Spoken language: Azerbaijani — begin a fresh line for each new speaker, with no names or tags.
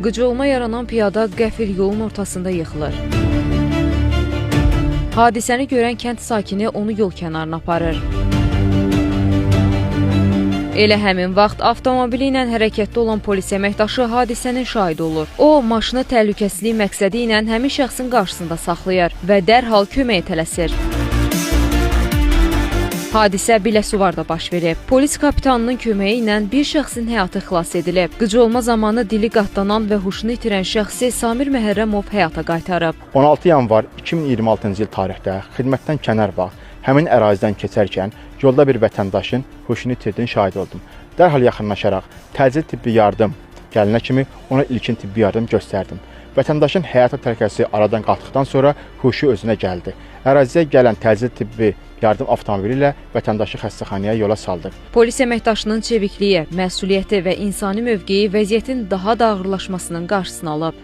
Qıcolma yaranan piyada qəfil yolun ortasında yıxılır. Hadisəni görən kənd sakini onu yol kənarına aparır. Elə həmin vaxt avtomobili ilə hərəkətdə olan polis əməkdaşı hadisənin şahidi olur. O, maşını təhlükəsizlik məqsədi ilə həmin şəxsin qarşısında saxlayır və dərhal köməyə tələsir. Hadisə Biləsuvarda baş verib. Polis kapitanının köməyi ilə bir şəxsin həyatı xilas edilib. Qıcolma zamanı dili qatlanan və huşunu itirən şəxsi Samir Məhərrəmov həyata qaytarıb.
16 yanvar 2026-cı il tarixdə xidmətdən kənar vaxt həmin ərazidən keçərkən yolda bir vətəndaşın huşunu itirdiyini şahid oldum. Dərhal yaxınlaşaraq təcili tibbi yardım gəlinə kimi ona ilkin tibbi yardım göstərdim. Vətəndaşın həyata təhlükəsi aradan qalxdıqdan sonra huşu özünə gəldi. Əraziyə gələn təcili tibbi yardım avtomobili ilə vətəndaşı xəstəxanaya yola saldıq.
Polis əməkdaşının çevikliyi, məsuliyyəti və insani mövqeyi vəziyyətin daha da ağırlaşmasının qarşısını alıb.